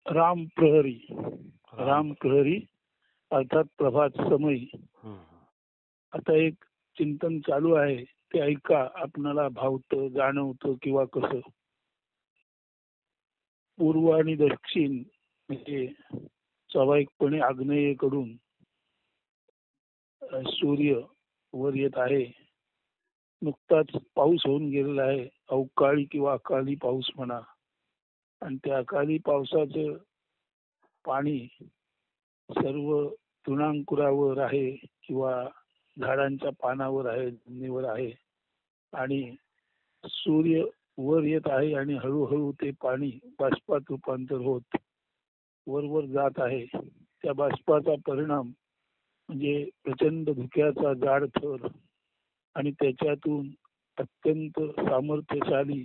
राम प्रहरी. राम प्रहरी अर्थात प्रभात समय. आता एक चिंतन चालू आहे, ते ऐका. आपणाला भावतं, जाणवतं किंवा कसं. पूर्व आणि दक्षिण म्हणजे स्वाभाविकपणे आग्नेयेकडून सूर्य वर येत आहे. नुकताच पाऊस होऊन गेलेला आहे, अवकाळी किंवा अकाली पाऊस म्हणा. आणि त्या अकाली पावसाचं पाणी सर्व तृणांकुरावर आहे किंवा झाडांच्या पानावर आहे, जमिनीवर आहे. आणि सूर्य वर येत आहे आणि हळूहळू ते पाणी बाष्पात रूपांतर होत वर जात आहे. त्या बाष्पाचा परिणाम म्हणजे प्रचंड धुक्याचा जाड थर आणि त्याच्यातून अत्यंत सामर्थ्यशाली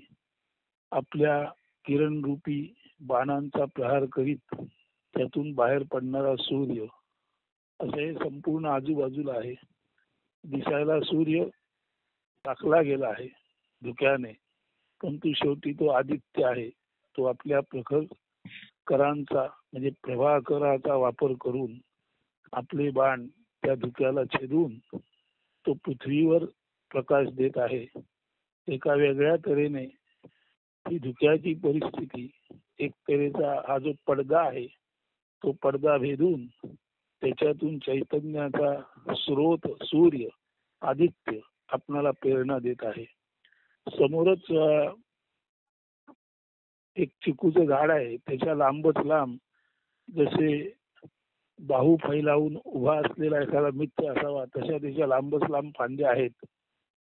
आपल्या किरणरूपी बाणांचा प्रहार करीत त्यातून बाहेर पडणारा सूर्य, असे संपूर्ण आजूबाजूला आहे. दिसायला सूर्य टाकला गेला आहे धुक्याने, परंतु शेवटी तो आदित्य आहे. तो आपल्या प्रखर करांचा म्हणजे प्रभाकराचा वापर करून आपले बाण त्या धुक्याला छेदून तो पृथ्वीवर प्रकाश देत आहे. एका वेगळ्या तऱ्हेने ही धुक्याची परिस्थिती, एक तऱ्हेचा हा जो पडदा आहे, तो पडदा भेदून त्याच्यातून चैतन्याचा स्रोत सूर्य आदित्य आपणाला प्रेरणा देत आहे. समोरच एक चिकूचं झाड आहे, त्याच्या लांबच लांब जसे बाहू फैलावून उभा असलेला एखादा मित्र असावा तशा त्याच्या लांबच लांब फांद्या आहेत,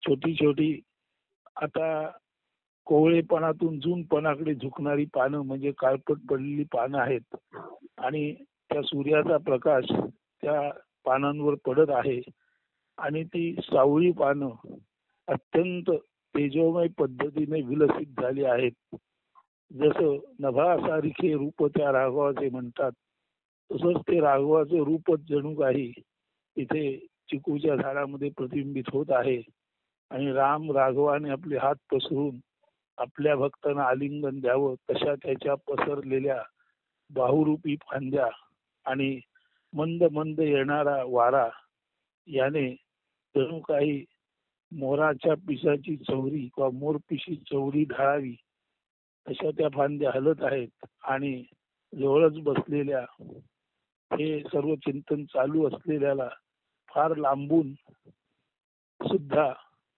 छोटी छोटी. आता कोवळेपणातून जूनपणाकडे झुकणारी पानं म्हणजे काळपट पडलेली पानं आहेत. आणि त्या सूर्याचा प्रकाश त्या पानांवर पडत आहे आणि ती सावळी पानं अत्यंत तेजोमय पद्धतीने विलसित झाली आहेत. जसं नभासारखे रूप त्या राघवाचे म्हणतात, तसंच ते राघवाचं रूपच जणू काही इथे चिकूच्या झाडामध्ये प्रतिबिंबित होत आहे. आणि राम राघवाने आपले हात पसरून आपल्या भक्तांना आलिंगन द्यावं तशा त्याच्या पसरलेल्या बाहुरूपी फांद्या आणि मंद मंद येणारा वारा याने जणू काही मोराच्या पिसाची चवरी किंवा मोरपिशी चवरी ढाळावी अशा त्या फांद्या हलत आहेत. आणि जवळच बसलेल्या हे सर्व चिंतन चालू असलेल्याला फार लांबून सुद्धा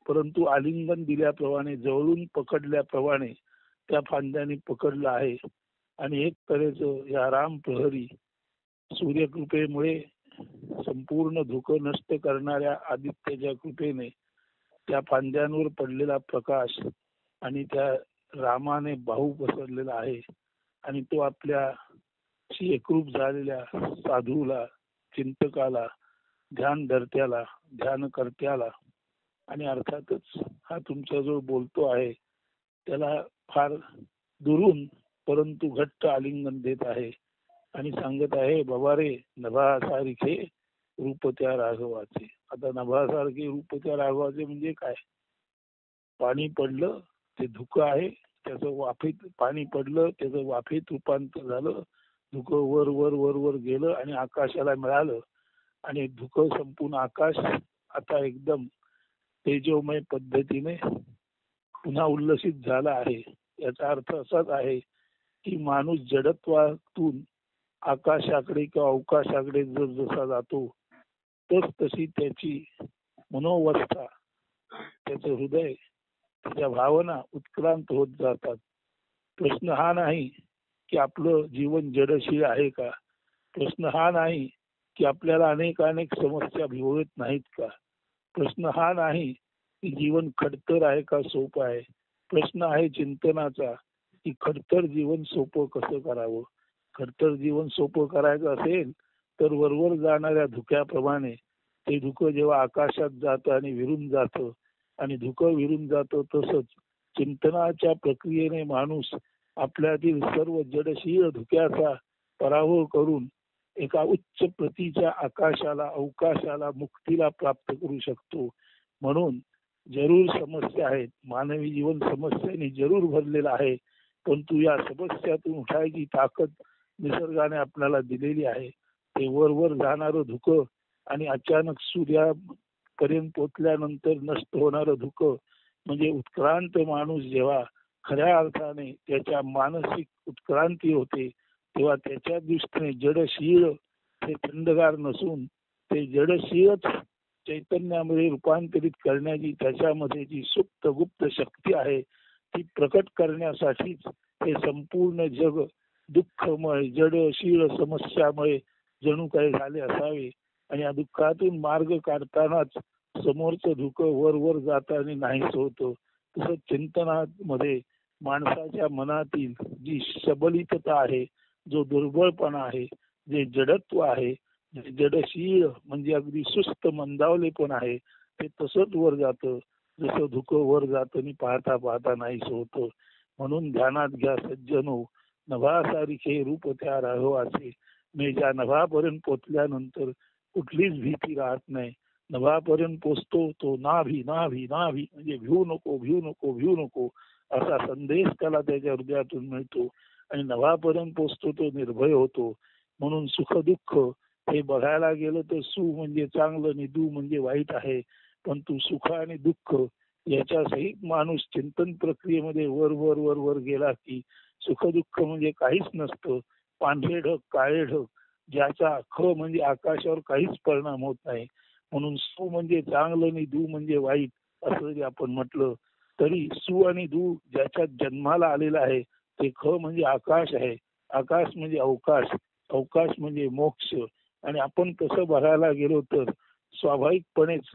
परंतु आलिंगन दिल्याप्रमाणे जवळून पकडल्याप्रमाणे त्या फांद्याने पकडलं आहे. आणि एक तऱ्हेचं या राम प्रहरी सूर्यकृपेमुळे संपूर्ण धुकं नष्ट करणाऱ्या आदित्याच्या कृपेने त्या फांद्यांवर पडलेला प्रकाश आणि त्या रामाने बाहू पसरलेला आहे. आणि तो आपल्याशी एकरूप झालेल्या साधूला, चिंतकाला, ध्यानधर्त्याला, ध्यानकर्त्याला आणि अर्थातच हा तुमचा जो बोलतो आहे त्याला फार दुरून परंतु घट्ट आलिंगन देत आहे आणि सांगत आहे, बाबा रे, नभासारखे रूप त्या राघवाचे. आता नभासारखे रूप त्या राघवाचे म्हणजे काय? पाणी पडलं ते धुकं आहे, त्याचं वाफेत पाणी पडलं, त्याचं वाफेत रूपांतर झालं, धुकं वर वर वर वर गेलं आणि आकाशाला मिळालं. आणि धुकं संपूर्ण आकाश आता एकदम तेजोमय पद्धतीने पुन्हा उल्लसित झाला आहे. याचा अर्थ असाच आहे की माणूस जडत्वातून आकाशाकडे किंवा अवकाशाकडे जर जसा जातो तस तशी त्याची मनोवस्था, त्याचं हृदय, त्याच्या भावना उत्क्रांत होत जातात. प्रश्न हा नाही की आपलं जीवन जडशील आहे का. प्रश्न हा नाही की आपल्याला अनेक समस्या भिवत नाहीत का. प्रश्न हा नाही की जीवन खडतर आहे का सोपं आहे. प्रश्न आहे चिंतनाचा की खडतर जीवन सोपं कसं करावं. खडतर जीवन सोपं करायचं असेल तर वरवर जाणाऱ्या धुक्याप्रमाणे ते धुकं जेव्हा आकाशात जातं आणि विरून जातं आणि धुकं विरून जातं, तसंच चिंतनाच्या प्रक्रियेने माणूस आपल्यातील सर्व जडशील धुक्याचा पराभव करून एका उच्च प्रतीच्या आकाशाला, अवकाशाला, मुक्तीला प्राप्त करू शकतो. म्हणून जरूर समस्या आहेत, मानवी जीवन समस्यांनी जरूर भरलेलं आहे, परंतु या समस्यातून उठायची ताकद निसर्गाने आपल्याला दिलेली आहे. ते वर जाणारं धुकं आणि अचानक सूर्यापर्यंत पोचल्यानंतर नष्ट होणारं धुकं म्हणजे उत्क्रांत माणूस जेव्हा खऱ्या अर्थाने त्याच्या मानसिक उत्क्रांती होते तेव्हा त्याच्या दृष्टीने जडशीळ हे थंडगार नसून ते जडशीळच चैतन्यामध्ये रूपांतरित करण्याची त्याच्यामध्ये जी सुप्त गुप्त शक्ती आहे ती प्रकट करण्यासाठीच हे संपूर्ण जग दुःखमय जडशीळ समस्यामुळे जणू काही झाले असावे. आणि या दुःखातून मार्ग काढतानाच समोरचं धुकं वर जाताना नाहीच होतं. तसंच चिंतनामध्ये माणसाच्या मनातील जी सबलितता आहे, जो दुर्बळपणा आहे, जे जडत्व आहे, जे जडशीळ म्हणजे अगदी सुस्त मंदावलेपण आहे, ते तसंच वर जातं. जसं धुकं वर जातं आणि पाहता पाहता नाहीच होतं. म्हणून ध्यानात घ्या सज्जनो, नभासारिखे रूप त्या राघवाचे. मी ज्या नभापर्यंत पोचल्यानंतर कुठलीच भीती राहत नाही. नभापर्यंत पोचतो तो नाभी नाभी नाभी म्हणजे भिवू नको असा संदेश त्याला त्याच्या हृदयातून मिळतो आणि नभापर्यंत पोचतो तो निर्भय होतो. म्हणून सुख दुःख हे बघायला गेलं तर सु म्हणजे चांगलं आणि दु म्हणजे वाईट आहे. पण तू सुख आणि दुःख याच्या सहित माणूस चिंतन प्रक्रियेमध्ये वर गेला की सुख दुःख म्हणजे काहीच नसतं. पांढरे ढग काळे ढग ज्याचा ख म्हणजे आकाशावर काहीच परिणाम होत नाही. म्हणून सु म्हणजे चांगलं आणि दु म्हणजे वाईट असं जरी आपण म्हटलं तरी सु आणि दु ज्याच्यात जन्माला आलेला आहे ते ख म्हणजे आकाश आहे. आकाश म्हणजे अवकाश म्हणजे मोक्ष. आणि आपण तसं बघायला गेलो तर स्वाभाविकपणेच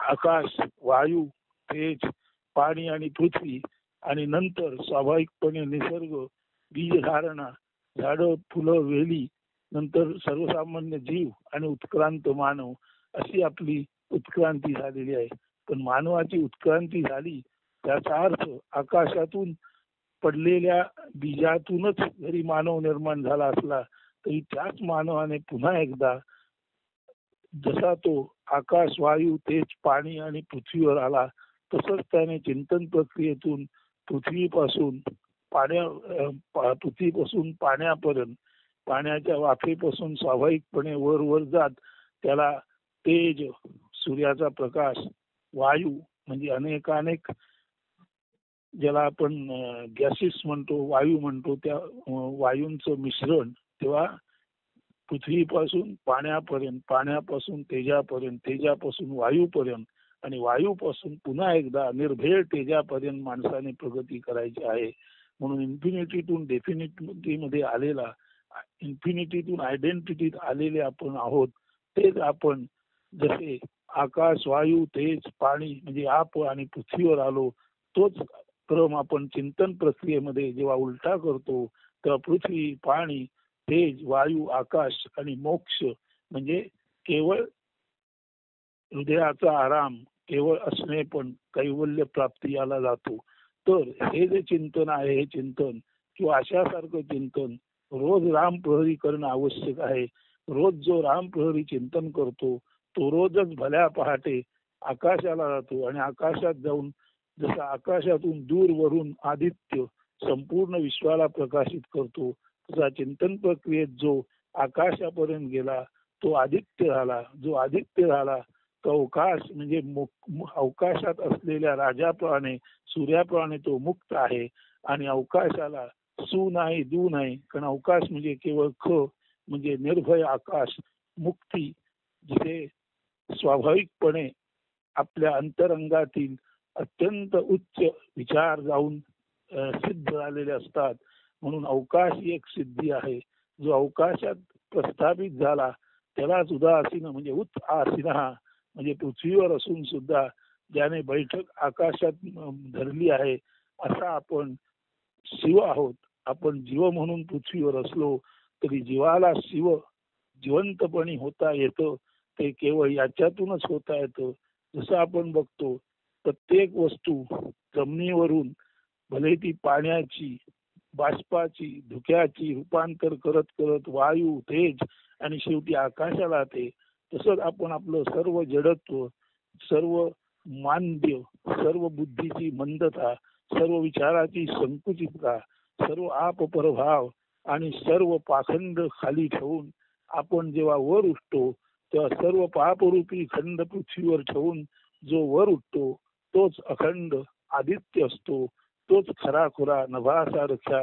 आकाश वायू तेज पाणी आणि पृथ्वी आणि नंतर स्वाभाविकपणे निसर्ग बीजधारणा झाडं फुलं वेली नंतर सर्वसामान्य जीव आणि उत्क्रांत मानव अशी आपली उत्क्रांती झालेली आहे. पण मानवाची उत्क्रांती झाली त्याचा अर्थ आकाशातून पडलेल्या बीजातूनच जरी मानव निर्माण झाला असला तरी त्याच मानवाने पुन्हा एकदा जसा तो आकाश वायू तेज पाणी आणि पृथ्वीवर आला तसंच त्याने चिंतन प्रक्रियेतून पृथ्वीपासून पाण्यापर्यंत पाण्याच्या वाफेपासून स्वाभाविकपणे वर जात त्याला तेज सूर्याचा प्रकाश वायू म्हणजे अनेक ज्याला आपण गॅसेस म्हणतो वायू म्हणतो त्या वायूंचं मिश्रण तेव्हा पृथ्वीपासून पाण्यापासून तेजापासून वायूपर्यंत आणि वायूपासून पुन्हा एकदा निर्भेळ तेजापर्यंत माणसाने प्रगती करायची आहे. म्हणून इन्फिनिटीतून डेफिनिटी मध्ये आलेला इन्फिनिटीतून आयडेंटिटीत आलेले आपण आहोत. तेच आपण जसे आकाश वायू तेज पाणी म्हणजे आप आणि पृथ्वीवर आलो तोच क्रम आपण चिंतन प्रक्रियेमध्ये जेव्हा उलटा करतो तेव्हा पृथ्वी पाणी तेज वायू आकाश आणि मोक्ष म्हणजे केवळ हृदयाचा आराम केवळ असणे पण कैवल्य प्राप्ती याला जातो. तर हे जे चिंतन आहे हे चिंतन किंवा अशासारखं चिंतन रोज राम प्रहरी करणं आवश्यक आहे. रोज जो राम प्रहरी चिंतन करतो तो रोजच भल्या पहाटे आकाशाला जातो आणि आकाशात जाऊन जसं आकाशातून दूर वरून आदित्य संपूर्ण विश्वाला प्रकाशित करतो तसा चिंतन प्रक्रियेत जो आकाशापर्यंत गेला तो आदित्य झाला. जो आदित्य झाला तो अवकाश म्हणजे अवकाशात असलेल्या राजाप्रमाणे सूर्याप्रमाणे तो मुक्त आहे. आणि अवकाशाला सु नाही दू नाही कारण अवकाश म्हणजे केवळ ख म्हणजे निर्भय आकाश मुक्ती जिथे स्वाभाविकपणे आपल्या अंतरंगातील अत्यंत उच्च विचार जाऊन सिद्ध झालेले असतात. म्हणून अवकाश ही एक सिद्धी आहे. जो अवकाशात प्रस्थापित झाला त्यालाच उदासीन म्हणजे उत आसीना म्हणजे पृथ्वीवर असून सुद्धा ज्याने बैठक आकाशात धरली आहे असा आपण शिव आहोत. आपण जीव म्हणून पृथ्वीवर असलो तरी जीवाला शिव जिवंतपणी होता येतं ते केवळ याच्यातूनच होता येतं. जसं आपण बघतो प्रत्येक वस्तू जमिनीवरून भले ती पाण्याची बाष्पाची धुक्याची रूपांतर करत वायू तेज आणि शेवटी आकाशाला जाते. तसंच आपण आपलं सर्व जडत्व सर्व मांद्य सर्व बुद्धीची मंदता सर्व विचाराची संकुचितता सर्व आप परभाव आणि सर्व पाखंड खाली ठेवून आपण जेव्हा वर उठतो तेव्हा सर्व पापरूपी खंड पृथ्वीवर ठेवून जो वर उठतो तोच अखंड आदित्य असतो. तोच खराखुरा नभासारखे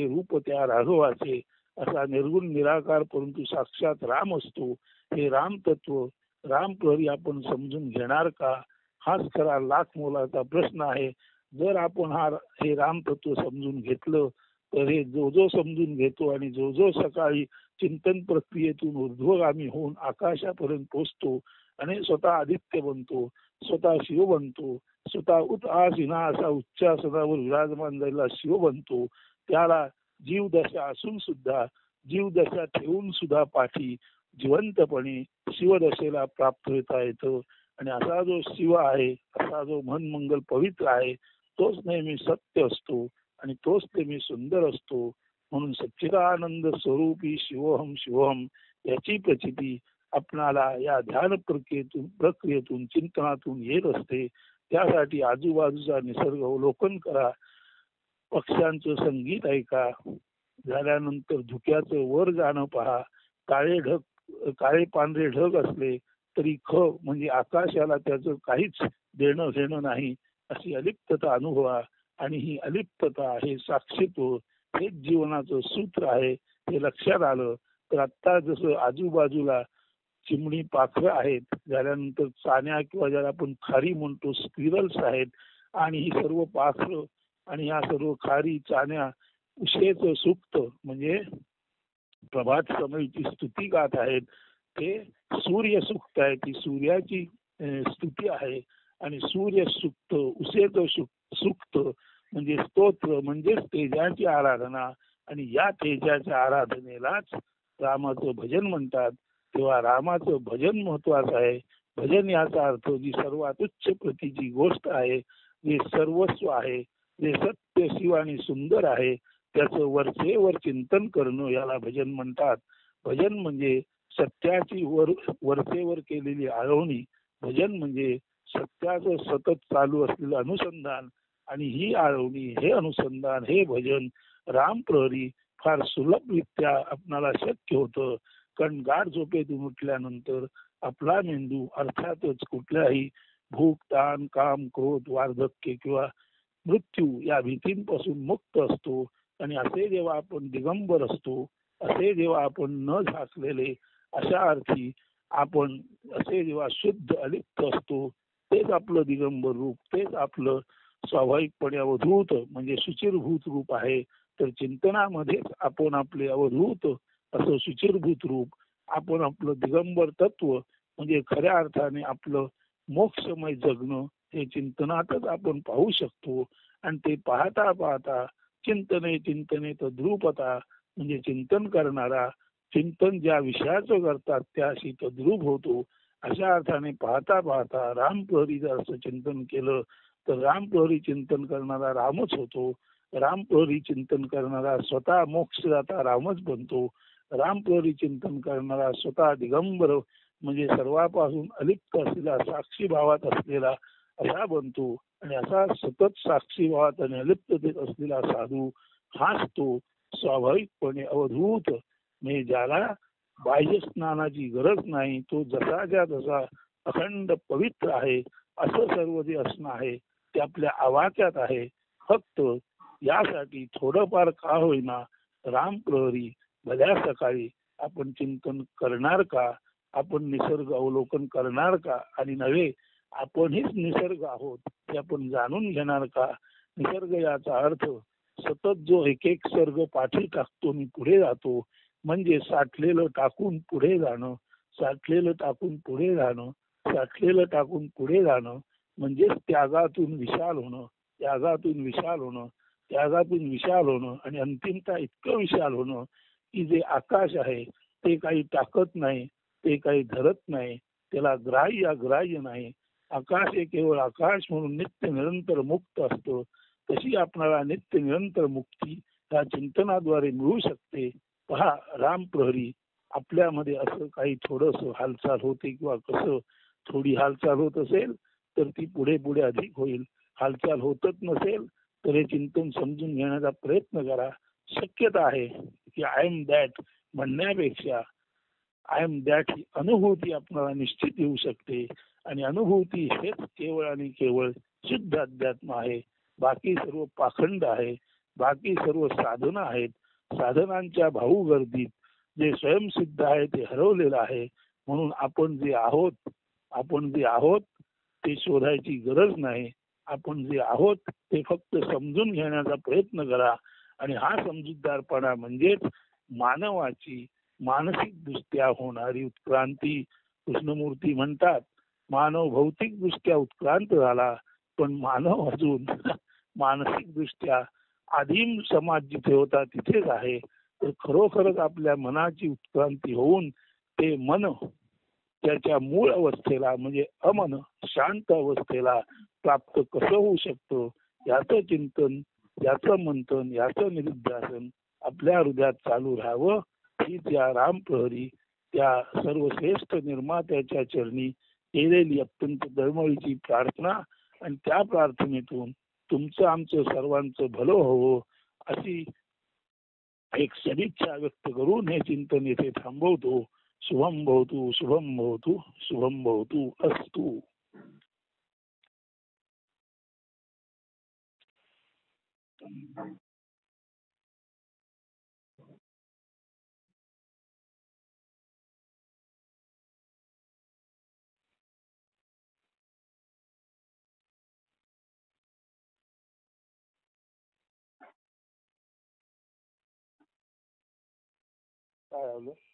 रूप त्या राघवाचे असा निर्गुण निराकार परंतु साक्षात राम असतो. हे राम तत्व राम प्रहरी आपण समजून घेणार का? हाच खरा लाख मोलाचा प्रश्न आहे. जर आपण हे राम तत्व समजून घेतलं तर हे जो समजून घेतो आणि जो सकाळी चिंतन प्रक्रियेतून ऊर्ध्वगामी होऊन आकाशापर्यंत पोचतो आणि स्वतः आदित्य बनतो, स्वतः शिव बनतो, स्वतः उत आसीना असा उच्चासनावर विराजमान झालेला शिव बनतो, त्याला जीवदशा असून सुद्धा जीवदशा ठेवून सुद्धा पाठी जिवंतपणे शिवदशेला प्राप्त होता येतं. आणि असा जो शिव आहे, असा जो मन मंगल पवित्र आहे, तोच नेहमी सत्य असतो आणि तोच नेहमी सुंदर असतो. म्हणून सच्चिदानंद स्वरूपी शिवोहम याची प्रचिती आपणाला या ध्यान प्रक्रियेतून चिंतनातून येत असते. त्यासाठी आजूबाजूचा निसर्ग अवलोकन करा, पक्ष्यांचं संगीत ऐका, झाल्यानंतर धुक्याचं वर जाणं पहा. काळे पांढरे ढग असले तरी म्हणजे आकाशाला त्याचं काहीच देणं घेणं नाही अशी अलिप्तता अनुभवा. आणि ही अलिप्तता हे साक्षीत्व हेच जीवनाचं सूत्र आहे. हे लक्षात आलं तर आता जसं आजूबाजूला चिमणी पाखरं आहेत, झाल्यानंतर चाण्या किंवा ज्याला आपण खारी म्हणतो स्क्विरल्स आहेत, आणि ही सर्व पाखरं आणि ह्या सर्व खारी चाण्या उशेचं सुक्त म्हणजे प्रभात समयीची स्तुती गात आहेत. ते सूर्य सुक्त आहे, ती सूर्याची स्तुती आहे. आणि सूर्य सुक्त उशेचं सुक्त म्हणजे स्तोत्र म्हणजेच तेजाची आराधना. आणि या तेजाच्या आराधनेलाच रामाचं भजन म्हणतात. तेव्हा रामाचं भजन महत्वाचं आहे. भजन याचा अर्थ जी सर्वात उच्च प्रतीची गोष्ट आहे, जे सर्वस्व आहे, जे सत्य शिव आणि सुंदर आहे, त्याचं वरचेवर चिंतन करणं याला भजन म्हणतात. भजन म्हणजे सत्याची वरचेवर केलेली आळवणी. भजन म्हणजे सत्याचं सतत चालू असलेलं अनुसंधान. आणि ही आळवणी, हे अनुसंधान, हे भजन राम प्रहरी फार सुलभरित्या आपणाला शक्य होतं. कारण गाढ झोपेतून उठल्यानंतर आपला मेंदू अर्थातच कुठल्याही भूक, ताण, काम, क्रोध, वार्धक्य किंवा मृत्यू या भीतींपासून मुक्त असतो. आणि असे जेव्हा आपण दिगंबर असतो, असे जेव्हा आपण न झाकलेले अशा अर्थी आपण असे जेव्हा शुद्ध अलिप्त असतो, तेच आपलं दिगंबर रूप, तेच आपलं स्वाभाविकपणे अवधूत म्हणजे शुचिरभूत रूप आहे. तर चिंतनामध्येच आपण आपले अवधूत असं शुचिरभूत रूप, आपण आपलं दिगंबर तत्व म्हणजे खऱ्या अर्थाने आपलं मोक्षमय जगणं हे चिंतनातच आपण पाहू शकतो. आणि ते पाहता पाहता चिंतने तद्रूपता म्हणजे चिंतन करणारा चिंतन ज्या विषयाचं करतात त्याशी तद्रूप होतो. अशा अर्थाने पाहता पाहता राम प्रहरी जर असं चिंतन केलं तर राम प्रहरी चिंतन करणारा रामच होतो. राम प्रहरी चिंतन करणारा स्वतः मोक्षदाता रामच बनतो. राम प्रहरी चिंतन करणारा स्वतः दिगंबर म्हणजे सर्वापासून अलिप्त असलेला साक्षी भावात असलेला असा बनतो. आणि असा सतत साक्षी भावात आणि अलिप्ततेत असलेला साधू हाच तो स्वाभाविकपणे अवधूत म्हणजे ज्याला बाह्य स्नानाची गरज नाही, तो जसाच्या तसा अखंड पवित्र आहे. असं सर्व जे असणं आहे ते आपल्या आवाक्यात आहे. फक्त यासाठी थोडंफार का होईना राम प्रहरी भल्या सकाळी आपण चिंतन करणार का? आपण निसर्ग अवलोकन करणार का? आणि नव्हे आपण हीच निसर्ग आहोत हे आपण जाणून घेणार का? निसर्ग याचा अर्थ सतत जो एक सर्ग पाठी टाकतो आणि पुढे जातो म्हणजे साठलेलं टाकून पुढे जाणं, साठलेलं टाकून पुढे जाणं, साठलेलं टाकून पुढे जाणं म्हणजेच त्यागातून विशाल होणं, त्यागातून विशाल होणं, त्यागातून विशाल होणं. आणि अंतिमता इतकं विशाल होणं की जे आकाश आहे ते काही टाकत नाही, ते काही धरत नाही, त्याला ग्राह्य नाही. आकाश हे केवळ आकाश म्हणून नित्य निरंतर मुक्त असतं. तशी आपणाला नित्य निरंतर मुक्ती या चिंतनाद्वारे मिळू शकते. पहा राम प्रहरी आपल्यामध्ये असं काही थोडस हालचाल होते किंवा कसं थोडी हालचाल होत असेल तर ती पुढे पुढे अधिक होईल. हालचाल होतच नसेल तर हे चिंतन समजून घेण्याचा प्रयत्न करा. शक्यता आहे की आय एम दॅट म्हणण्यापेक्षा आय एम दॅट ही अनुभूती आपल्याला निश्चित येऊ शकते. आणि अनुभूती हेच केवळ आणि केवळ शुद्ध अध्यात्म आहे. बाकी सर्व पाखंड आहे. बाकी सर्व साधना आहेत. साधनांच्या भाऊ गर्दीत जे स्वयंसिद्ध आहे ते हरवलेलं आहे. म्हणून आपण जे आहोत ते शोधायची गरज नाही. आपण जे आहोत ते फक्त समजून घेण्याचा प्रयत्न करा. आणि हा समजूतदारपणा म्हणजेच मानवाची मानसिक दृष्ट्या होणारी उत्क्रांती. कृष्णमूर्ती म्हणतात मानव भौतिक दृष्ट्या उत्क्रांत झाला पण मानव अजून मानसिक दृष्ट्या आदिम समाज जिथे होता तिथेच आहे. तर खरोखरच आपल्या मनाची उत्क्रांती होऊन ते मन त्याच्या मूळ अवस्थेला म्हणजे अमन शांत अवस्थेला प्राप्त कसं होऊ शकतं याचं चिंतन, याचं मंथन, याचं निरुध्यासन आपल्या हृदयात चालू राहावं. ही त्या रामप्रहरी त्या सर्वश्रेष्ठ निर्मात्याच्या चरणी केलेली अत्यंत दळमळीची प्रार्थना. आणि त्या प्रार्थनेतून तुमचं आमचं सर्वांचं भलं होवं अशी एक सदिच्छा व्यक्त करून हे चिंतन येथे थांबवतो. शुभम भवतु शुभम भवतु शुभम भवतु अस्तु. काय आलं